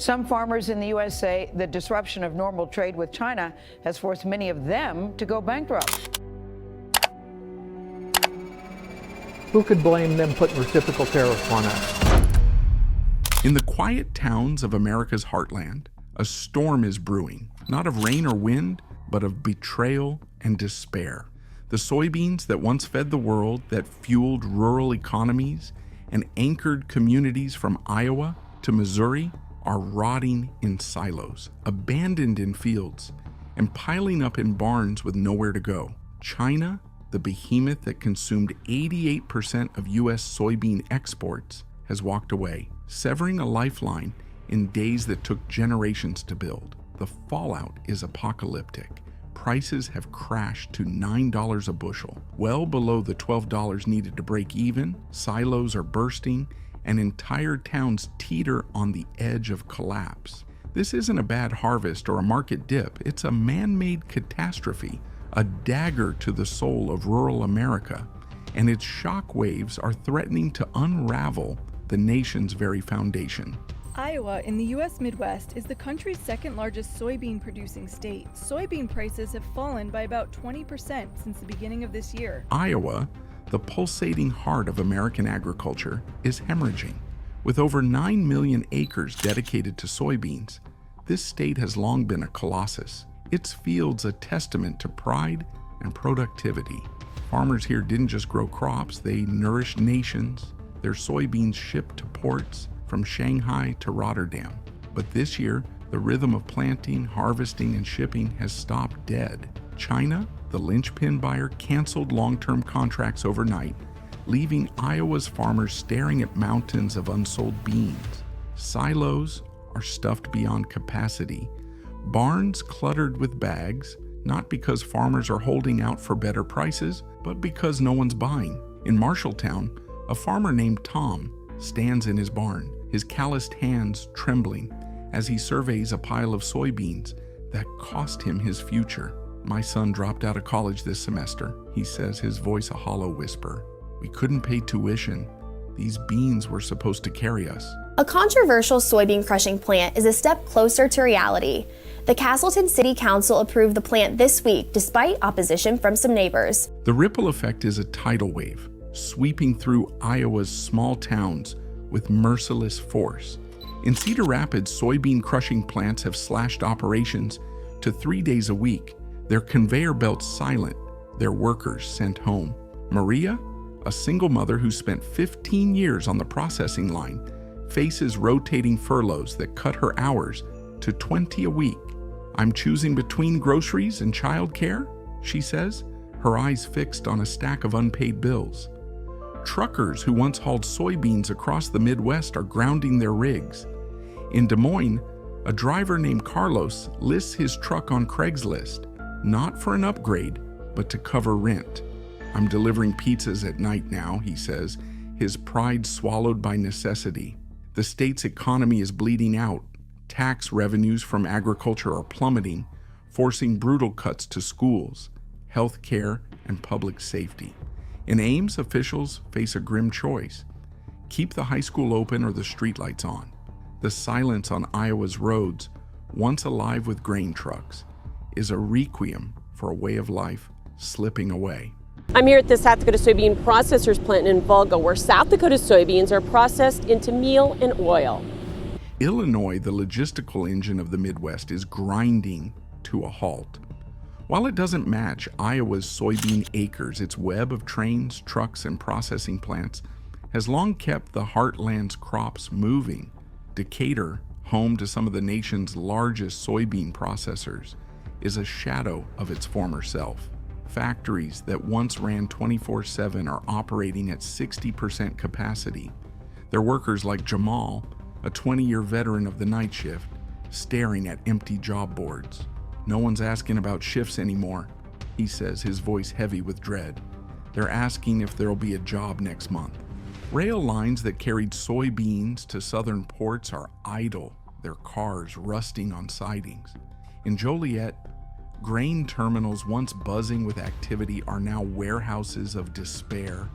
Some farmers in the U.S. say the disruption of normal trade with China has forced many of them to go bankrupt. Who could blame them putting reciprocal tariffs on us? In the quiet towns of America's heartland, a storm is brewing, not of rain or wind, but of betrayal and despair. The soybeans that once fed the world, that fueled rural economies and anchored communities from Iowa to Missouri, are rotting in silos, abandoned in fields, and piling up in barns with nowhere to go. China, the behemoth that consumed 88% of U.S. soybean exports, has walked away, severing a lifeline in days that took generations to build. The fallout is apocalyptic. Prices have crashed to $9 a bushel, well below the $12 needed to break even. Silos are bursting, and entire towns teeter on the edge of collapse. This isn't a bad harvest or a market dip. It's a man-made catastrophe, a dagger to the soul of rural America, and its shockwaves are threatening to unravel the nation's very foundation. Iowa in the U.S. Midwest is the country's second largest soybean producing state. Soybean prices have fallen by about 20% since the beginning of this year. Iowa, the pulsating heart of American agriculture, is hemorrhaging. With over 9 million acres dedicated to soybeans, this state has long been a colossus. Its fields a testament to pride and productivity. Farmers here didn't just grow crops, they nourished nations. Their soybeans shipped to ports from Shanghai to Rotterdam. But this year, the rhythm of planting, harvesting, and shipping has stopped dead. China, the linchpin buyer, canceled long-term contracts overnight, leaving Iowa's farmers staring at mountains of unsold beans. Silos are stuffed beyond capacity. Barns cluttered with bags, not because farmers are holding out for better prices, but because no one's buying. In Marshalltown, a farmer named Tom stands in his barn, his calloused hands trembling as he surveys a pile of soybeans that cost him his future. "My son dropped out of college this semester," he says, his voice a hollow whisper. "We couldn't pay tuition. These beans were supposed to carry us." A controversial soybean crushing plant is a step closer to reality. The Castleton City Council approved the plant this week despite opposition from some neighbors. The ripple effect is a tidal wave, sweeping through Iowa's small towns with merciless force. In Cedar Rapids, soybean crushing plants have slashed operations to 3 days a week, their conveyor belts silent, their workers sent home. Maria, a single mother who spent 15 years on the processing line, faces rotating furloughs that cut her hours to 20 a week. "I'm choosing between groceries and childcare," she says, her eyes fixed on a stack of unpaid bills. Truckers who once hauled soybeans across the Midwest are grounding their rigs. In Des Moines, a driver named Carlos lists his truck on Craigslist, not for an upgrade, but to cover rent. "I'm delivering pizzas at night now," he says, his pride swallowed by necessity. The state's economy is bleeding out. Tax revenues from agriculture are plummeting, forcing brutal cuts to schools, health care, and public safety. In Ames, officials face a grim choice: keep the high school open or the streetlights on. The silence on Iowa's roads, once alive with grain trucks, is a requiem for a way of life slipping away. I'm here at the South Dakota Soybean Processors Plant in Volga, where South Dakota soybeans are processed into meal and oil. Illinois, the logistical engine of the Midwest, is grinding to a halt. While it doesn't match Iowa's soybean acres, its web of trains, trucks, and processing plants has long kept the heartland's crops moving. Decatur, home to some of the nation's largest soybean processors, is a shadow of its former self. Factories that once ran 24/7 are operating at 60% capacity. Their workers like Jamal, a 20-year veteran of the night shift, staring at empty job boards. "No one's asking about shifts anymore," he says, his voice heavy with dread. "They're asking if there'll be a job next month." Rail lines that carried soybeans to southern ports are idle, their cars rusting on sidings. In Joliet, grain terminals once buzzing with activity are now warehouses of despair,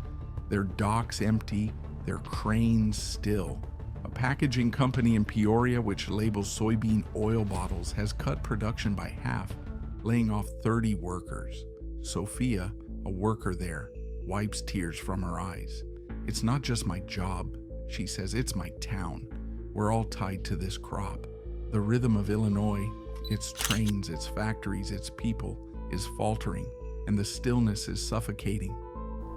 their docks empty, their cranes still. A A packaging company in Peoria which labels soybean oil bottles has cut production by half, laying off 30 workers. Sophia, a worker there, wipes tears from her eyes. "It's not just my job," she says, "it's my town. We're all tied to this crop. The rhythm of Illinois, its trains, its factories, its people, is faltering, and the stillness is suffocating."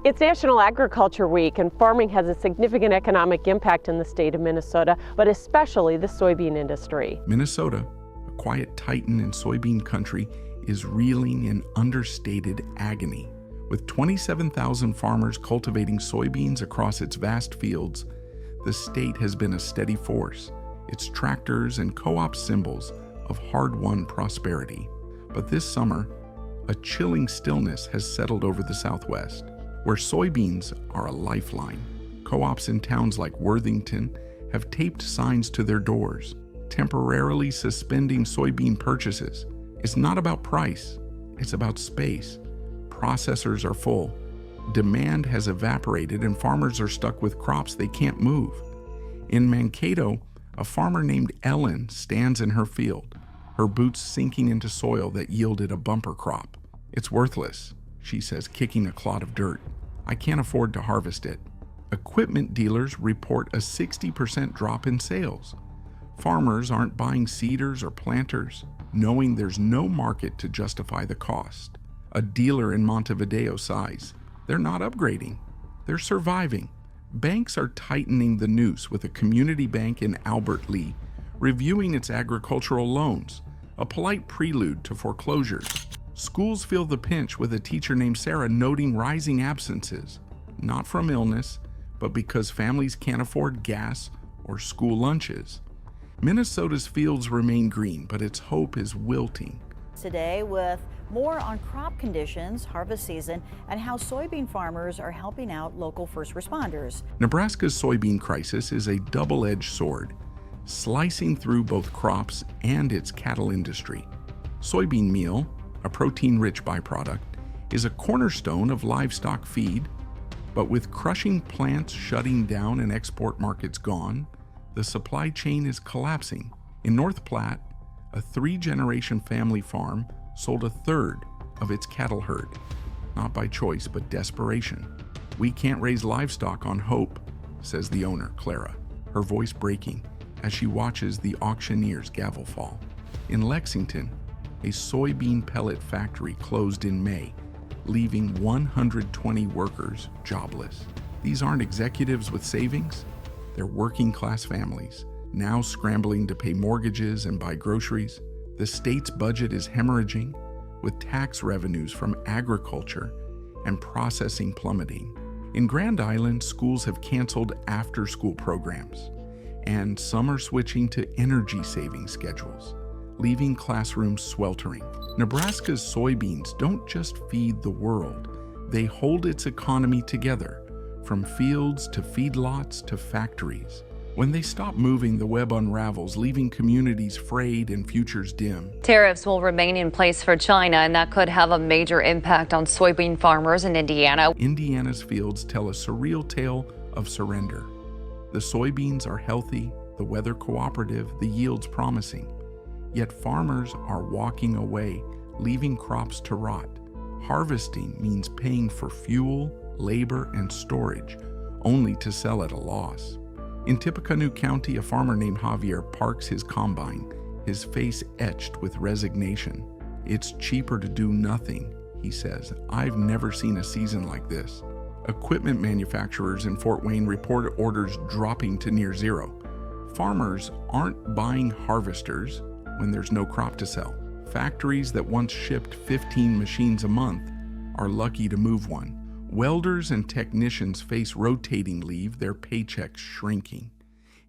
It's National Agriculture Week, and farming has a significant economic impact in the state of Minnesota, but especially the soybean industry. Minnesota, a quiet titan in soybean country, is reeling in understated agony. With 27,000 farmers cultivating soybeans across its vast fields, the state has been a steady force, its tractors and co-op symbols of hard-won prosperity. But this summer, a chilling stillness has settled over the Southwest, where soybeans are a lifeline. Co-ops in towns like Worthington have taped signs to their doors, temporarily suspending soybean purchases. It's not about price, it's about space. Processors are full, demand has evaporated, and farmers are stuck with crops they can't move. In Mankato, a farmer named Ellen stands in her field, her boots sinking into soil that yielded a bumper crop. "It's worthless," she says, kicking a clod of dirt. "I can't afford to harvest it." Equipment dealers report a 60% drop in sales. Farmers aren't buying seeders or planters, knowing there's no market to justify the cost. A dealer in Montevideo sighs. They're not upgrading, they're surviving. Banks are tightening the noose, with a community bank in Albert Lea reviewing its agricultural loans, a polite prelude to foreclosures. Schools feel the pinch, with a teacher named Sarah noting rising absences, not from illness, but because families can't afford gas or school lunches. Minnesota's fields remain green, but its hope is wilting. Today with more on crop conditions, harvest season, and how soybean farmers are helping out local first responders. Nebraska's soybean crisis is a double-edged sword, slicing through both crops and its cattle industry. Soybean meal, a protein-rich byproduct, is a cornerstone of livestock feed, but with crushing plants shutting down and export markets gone, the supply chain is collapsing. In North Platte, a 3-generation family farm sold a third of its cattle herd, not by choice but desperation. "We can't raise livestock on hope," says the owner, Clara, her voice breaking as she watches the auctioneer's gavel fall. In Lexington, a soybean pellet factory closed in May, leaving 120 workers jobless. These aren't executives with savings, they're working-class families, now scrambling to pay mortgages and buy groceries. The state's budget is hemorrhaging, with tax revenues from agriculture and processing plummeting. In Grand Island, schools have canceled after-school programs, and some are switching to energy-saving schedules, leaving classrooms sweltering. Nebraska's soybeans don't just feed the world, they hold its economy together, from fields to feedlots to factories. When they stop moving, the web unravels, leaving communities frayed and futures dim. Tariffs will remain in place for China, and that could have a major impact on soybean farmers in Indiana. Indiana's fields tell a surreal tale of surrender. The soybeans are healthy, the weather cooperative, the yields promising. Yet farmers are walking away, leaving crops to rot. Harvesting means paying for fuel, labor, and storage, only to sell at a loss. In Tippecanoe County, a farmer named Javier parks his combine, his face etched with resignation. "It's cheaper to do nothing," he says. "I've never seen a season like this." Equipment manufacturers in Fort Wayne report orders dropping to near zero. Farmers aren't buying harvesters when there's no crop to sell. Factories that once shipped 15 machines a month are lucky to move one. Welders and technicians face rotating leave, their paychecks shrinking.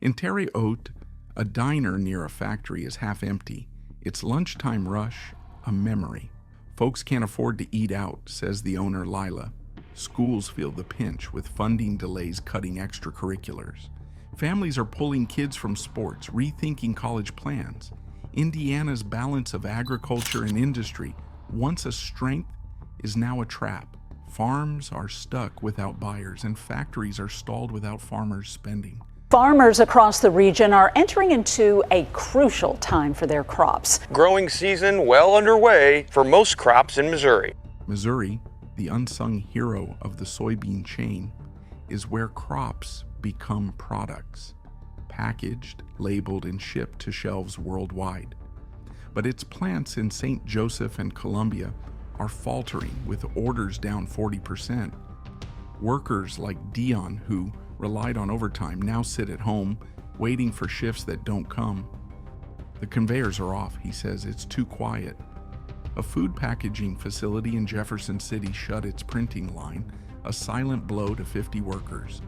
In Terre Haute, a diner near a factory is half empty, its lunchtime rush a memory. "Folks can't afford to eat out," says the owner, Lila. Schools feel the pinch, with funding delays cutting extracurriculars. Families are pulling kids from sports, rethinking college plans. Indiana's balance of agriculture and industry, once a strength, is now a trap. Farms are stuck without buyers, and factories are stalled without farmers spending. Farmers across the region are entering into a crucial time for their crops. Growing season well underway for most crops in Missouri. Missouri, the unsung hero of the soybean chain, is where crops become products, packaged, labeled, and shipped to shelves worldwide. But its plants in St. Joseph and Columbia are faltering, with orders down 40%. Workers like Dion, who relied on overtime, now sit at home waiting for shifts that don't come. The conveyors are off, he says. It's too quiet. A food packaging facility in Jefferson City shut its printing line, a silent blow to 50 workers.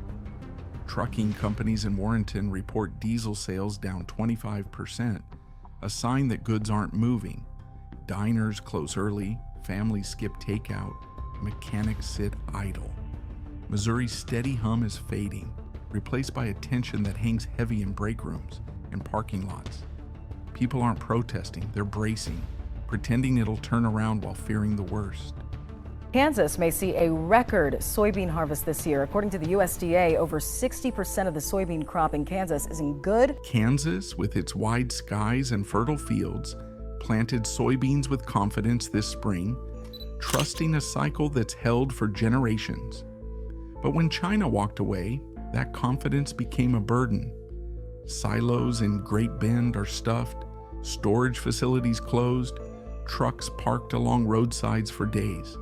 Trucking companies in Warrenton report diesel sales down 25%, a sign that goods aren't moving. Diners close early, families skip takeout, mechanics sit idle. Missouri's steady hum is fading, replaced by a tension that hangs heavy in break rooms and parking lots. People aren't protesting, they're bracing, pretending it'll turn around while fearing the worst. Kansas may see a record soybean harvest this year. According to the USDA, over 60% of the soybean crop in Kansas is in good. Kansas, with its wide skies and fertile fields, planted soybeans with confidence this spring, trusting a cycle that's held for generations. But when China walked away, that confidence became a burden. Silos in Great Bend are stuffed, storage facilities closed, trucks parked along roadsides for days.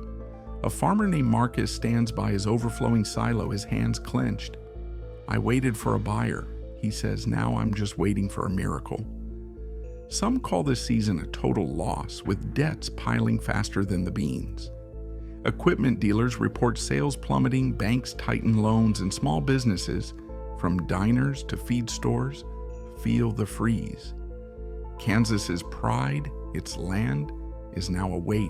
A farmer named Marcus stands by his overflowing silo, his hands clenched. I waited for a buyer, he says. Now I'm just waiting for a miracle. Some call this season a total loss, with debts piling faster than the beans. Equipment dealers report sales plummeting, banks tighten loans, and small businesses, from diners to feed stores, feel the freeze. Kansas's pride, its land, is now a weight.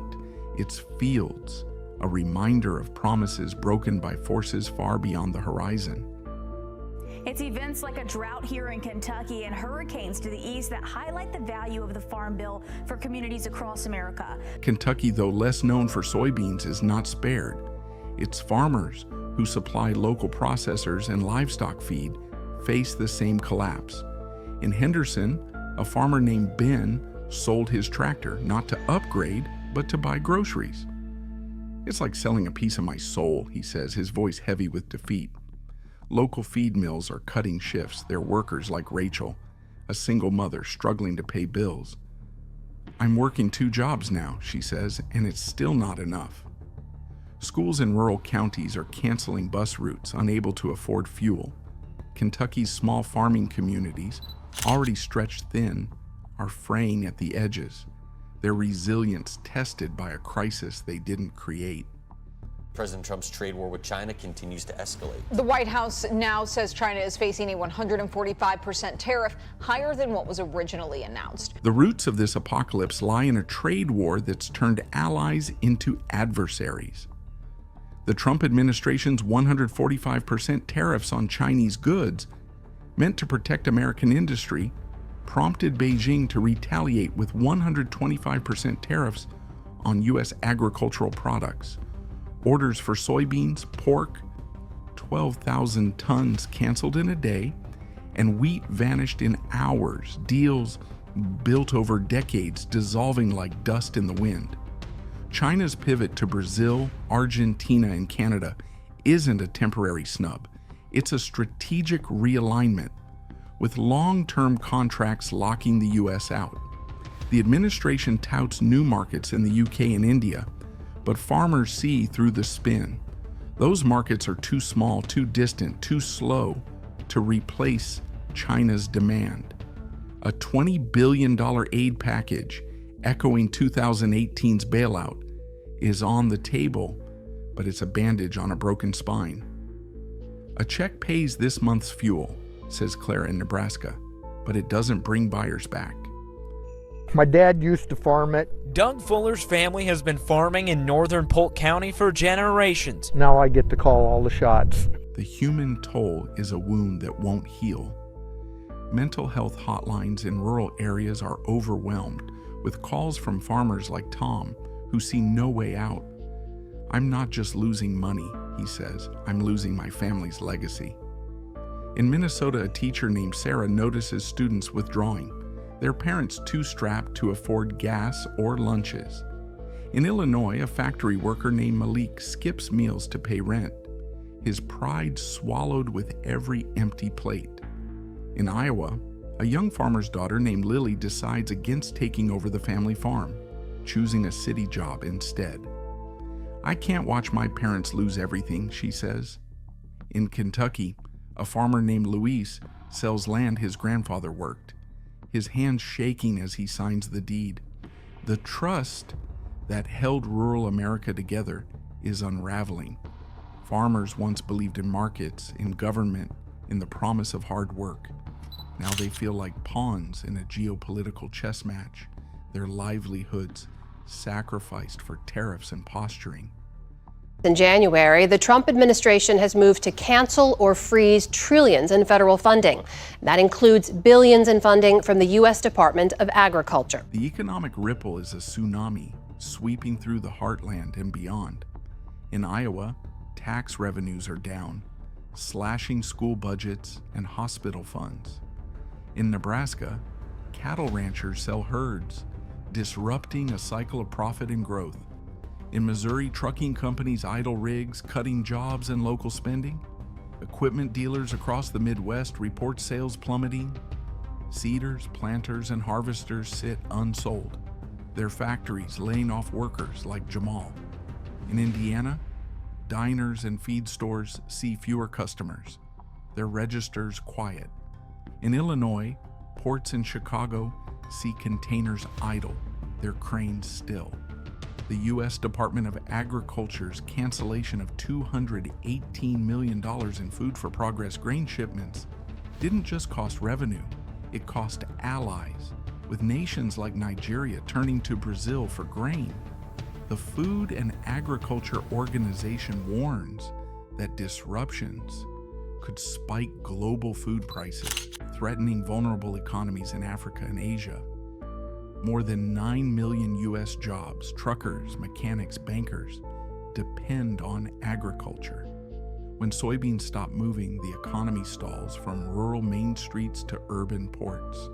Its fields, a reminder of promises broken by forces far beyond the horizon. It's events like a drought here in Kentucky and hurricanes to the east that highlight the value of the Farm Bill for communities across America. Kentucky, though less known for soybeans, is not spared. Its farmers, who supply local processors and livestock feed, face the same collapse. In Henderson, a farmer named Ben sold his tractor, not to upgrade, but to buy groceries. It's like selling a piece of my soul, he says, his voice heavy with defeat. Local feed mills are cutting shifts, their workers like Rachel, a single mother struggling to pay bills. I'm working 2 jobs now, she says, and it's still not enough. Schools in rural counties are canceling bus routes, unable to afford fuel. Kentucky's small farming communities, already stretched thin, are fraying at the edges, their resilience tested by a crisis they didn't create. President Trump's trade war with China continues to escalate. The White House now says China is facing a 145% tariff, higher than what was originally announced. The roots of this apocalypse lie in a trade war that's turned allies into adversaries. The Trump administration's 145% tariffs on Chinese goods, meant to protect American industry, prompted Beijing to retaliate with 125% tariffs on U.S. agricultural products. Orders for soybeans, pork, 12,000 tons canceled in a day, and wheat vanished in hours, deals built over decades dissolving like dust in the wind. China's pivot to Brazil, Argentina, and Canada isn't a temporary snub. It's a strategic realignment, with long-term contracts locking the U.S. out. The administration touts new markets in the UK and India, but farmers see through the spin. Those markets are too small, too distant, too slow to replace China's demand. A $20 billion aid package, echoing 2018's bailout, is on the table, but it's a bandage on a broken spine. A check pays this month's fuel, says Claire in Nebraska, but it doesn't bring buyers back. My dad used to farm it. Doug Fuller's family has been farming in northern Polk County for generations. Now I get to call all the shots. The human toll is a wound that won't heal. Mental health hotlines in rural areas are overwhelmed with calls from farmers like Tom, who see no way out. I'm not just losing money, he says. I'm losing my family's legacy. In Minnesota, a teacher named Sarah notices students withdrawing, their parents too strapped to afford gas or lunches. In Illinois, a factory worker named Malik skips meals to pay rent, his pride swallowed with every empty plate. In Iowa, a young farmer's daughter named Lily decides against taking over the family farm, choosing a city job instead. "I can't watch my parents lose everything," she says. In Kentucky, a farmer named Luis sells land his grandfather worked, his hands shaking as he signs the deed. The trust that held rural America together is unraveling. Farmers once believed in markets, in government, in the promise of hard work. Now they feel like pawns in a geopolitical chess match, their livelihoods sacrificed for tariffs and posturing. In January, the Trump administration has moved to cancel or freeze trillions in federal funding. That includes billions in funding from the U.S. Department of Agriculture. The economic ripple is a tsunami sweeping through the heartland and beyond. In Iowa, tax revenues are down, slashing school budgets and hospital funds. In Nebraska, cattle ranchers sell herds, disrupting a cycle of profit and growth. In Missouri, trucking companies idle rigs, cutting jobs and local spending. Equipment dealers across the Midwest report sales plummeting. Seeders, planters, and harvesters sit unsold, their factories laying off workers like Jamal. In Indiana, diners and feed stores see fewer customers, their registers quiet. In Illinois, ports in Chicago see containers idle, their cranes still. The U.S. Department of Agriculture's cancellation of $218 million in Food for Progress grain shipments didn't just cost revenue, it cost allies, with nations like Nigeria turning to Brazil for grain. The Food and Agriculture Organization warns that disruptions could spike global food prices, threatening vulnerable economies in Africa and Asia. More than 9 million U.S. jobs, truckers, mechanics, bankers, depend on agriculture. When soybeans stop moving, the economy stalls from rural main streets to urban ports.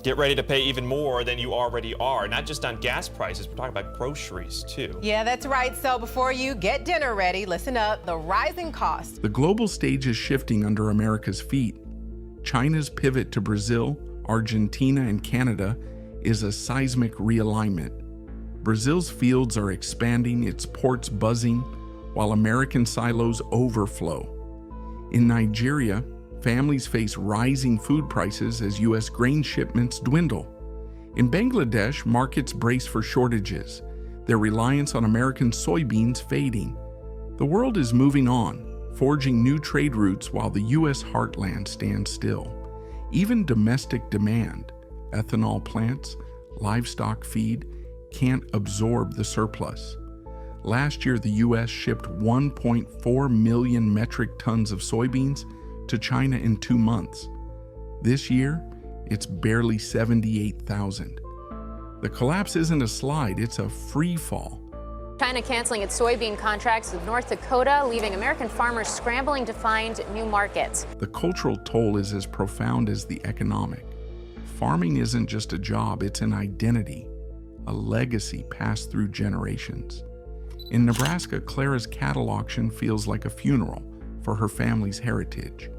Get ready to pay even more than you already are, not just on gas prices, we're talking about groceries too. Yeah, that's right. So before you get dinner ready, listen up, the rising cost. The global stage is shifting under America's feet. China's pivot to Brazil, Argentina, and Canada is a seismic realignment. Brazil's fields are expanding, its ports buzzing, while American silos overflow. In Nigeria, families face rising food prices as U.S. grain shipments dwindle. In Bangladesh, markets brace for shortages, their reliance on American soybeans fading. The world is moving on, forging new trade routes while the U.S. heartland stands still. Even domestic demand, ethanol plants, livestock feed, can't absorb the surplus. Last year, the U.S. shipped 1.4 million metric tons of soybeans to China in 2 months. This year, it's barely 78,000. The collapse isn't a slide, it's a free fall. China canceling its soybean contracts with North Dakota, leaving American farmers scrambling to find new markets. The cultural toll is as profound as the economic. Farming isn't just a job, it's an identity, a legacy passed through generations. In Nebraska, Clara's cattle auction feels like a funeral for her family's heritage.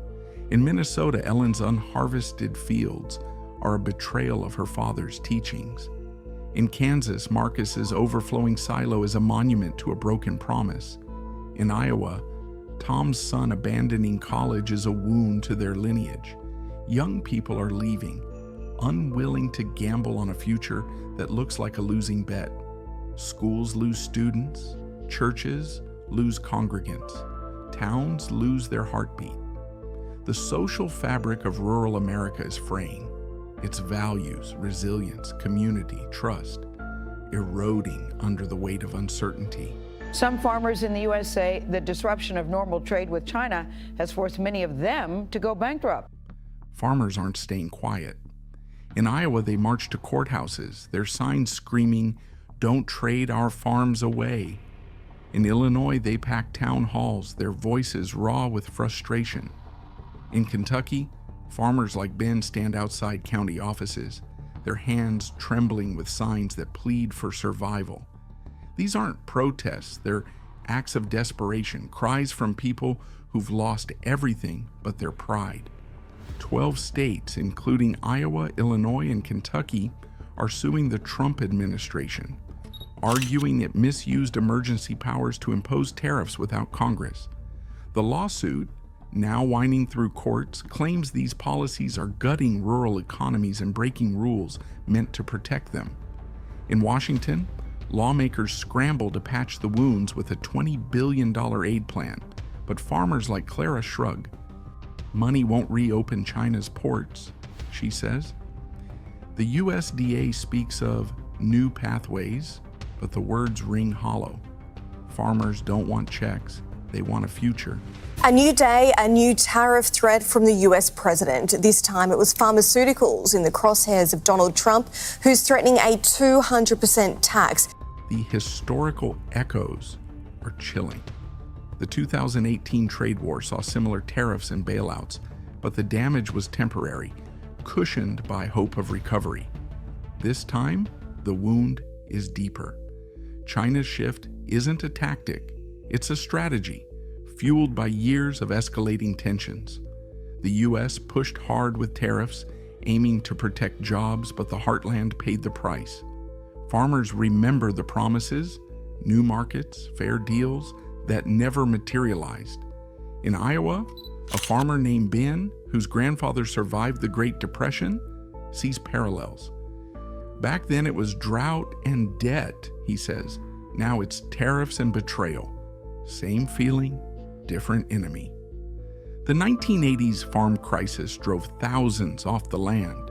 In Minnesota, Ellen's unharvested fields are a betrayal of her father's teachings. In Kansas, Marcus's overflowing silo is a monument to a broken promise. In Iowa, Tom's son abandoning college is a wound to their lineage. Young people are leaving, unwilling to gamble on a future that looks like a losing bet. Schools lose students, churches lose congregants, towns lose their heartbeat. The social fabric of rural America is fraying, its values, resilience, community, trust, eroding under the weight of uncertainty. Some farmers in the U.S. say the disruption of normal trade with China has forced many of them to go bankrupt. Farmers aren't staying quiet. In Iowa, they marched to courthouses, their signs screaming, "Don't trade our farms away." In Illinois, they packed town halls, their voices raw with frustration. In Kentucky, farmers like Ben stand outside county offices, their hands trembling with signs that plead for survival. These aren't protests, they're acts of desperation, cries from people who've lost everything but their pride. 12 states, including Iowa, Illinois, and Kentucky, are suing the Trump administration, arguing it misused emergency powers to impose tariffs without Congress. The lawsuit, now winding through courts, claims these policies are gutting rural economies and breaking rules meant to protect them. In Washington, lawmakers scramble to patch the wounds with a $20 billion aid plan, but farmers like Clara shrug. Money won't reopen China's ports, she says. The USDA speaks of new pathways, but the words ring hollow. Farmers don't want checks, they want a future. A new day, a new tariff threat from the US president. This time it was pharmaceuticals in the crosshairs of Donald Trump, who's threatening a 200% tax. The historical echoes are chilling. The 2018 trade war saw similar tariffs and bailouts, but the damage was temporary, cushioned by hope of recovery. This time, the wound is deeper. China's shift isn't a tactic, it's a strategy, fueled by years of escalating tensions. The US pushed hard with tariffs, aiming to protect jobs, but the heartland paid the price. Farmers remember the promises, new markets, fair deals, that never materialized. In Iowa, a farmer named Ben, whose grandfather survived the Great Depression, sees parallels. Back then it was drought and debt, he says. Now it's tariffs and betrayal. Same feeling, different enemy. The 1980s farm crisis drove thousands off the land.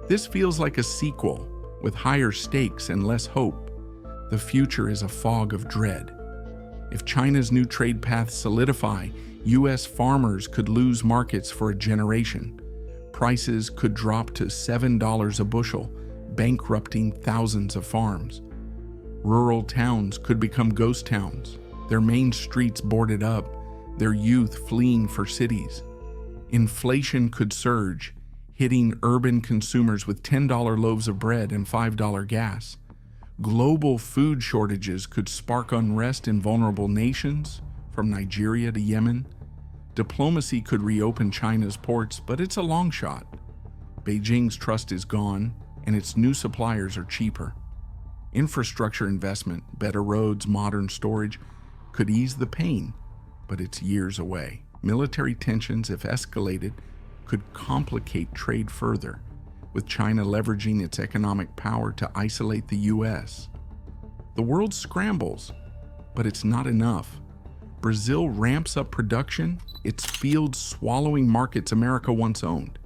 This feels like a sequel, with higher stakes and less hope. The future is a fog of dread. If China's new trade paths solidify, U.S. farmers could lose markets for a generation. Prices could drop to $7 a bushel, bankrupting thousands of farms. Rural towns could become ghost towns, their main streets boarded up, their youth fleeing for cities. Inflation could surge, hitting urban consumers with $10 loaves of bread and $5 gas. Global food shortages could spark unrest in vulnerable nations, from Nigeria to Yemen. Diplomacy could reopen China's ports, but it's a long shot. Beijing's trust is gone, and its new suppliers are cheaper. Infrastructure investment, better roads, modern storage, could ease the pain, but it's years away. Military tensions, if escalated, could complicate trade further, with China leveraging its economic power to isolate the U.S. The world scrambles, but it's not enough. Brazil ramps up production, its fields swallowing markets America once owned.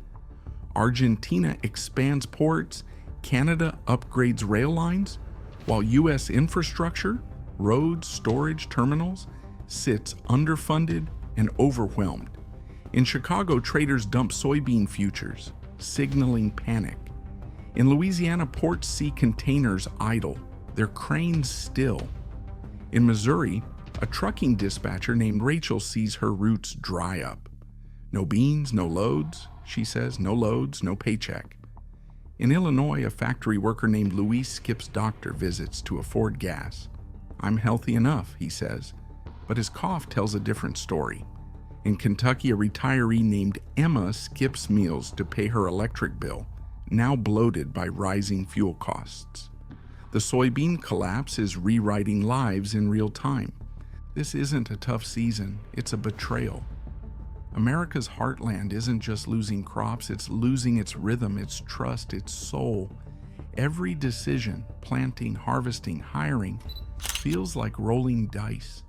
Argentina expands ports, Canada upgrades rail lines, while U.S. infrastructure, roads, storage, terminals, sits underfunded and overwhelmed. In Chicago, traders dump soybean futures, signaling panic. In Louisiana, ports see containers idle, their cranes still. In Missouri, a trucking dispatcher named Rachel sees her routes dry up. No beans, no loads, she says, no loads, no paycheck. In Illinois, a factory worker named Luis skips doctor visits to afford gas. I'm healthy enough, he says, but his cough tells a different story. In Kentucky, a retiree named Emma skips meals to pay her electric bill, now bloated by rising fuel costs. The soybean collapse is rewriting lives in real time. This isn't a tough season, it's a betrayal. America's heartland isn't just losing crops, it's losing its rhythm, its trust, its soul. Every decision, planting, harvesting, hiring, feels like rolling dice.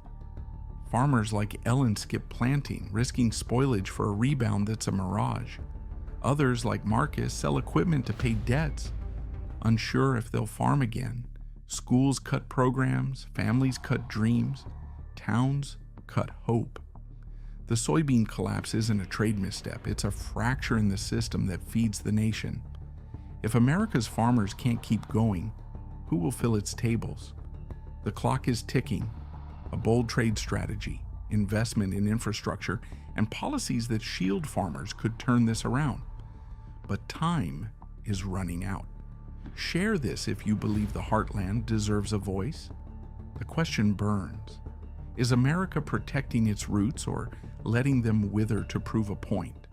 Farmers like Ellen skip planting, risking spoilage for a rebound that's a mirage. Others, like Marcus, sell equipment to pay debts, unsure if they'll farm again. Schools cut programs, families cut dreams, towns cut hope. The soybean collapse isn't a trade misstep, it's a fracture in the system that feeds the nation. If America's farmers can't keep going, who will fill its tables? The clock is ticking. A bold trade strategy, investment in infrastructure, and policies that shield farmers could turn this around. But time is running out. Share this if you believe the heartland deserves a voice. The question burns. Is America protecting its roots or letting them wither to prove a point?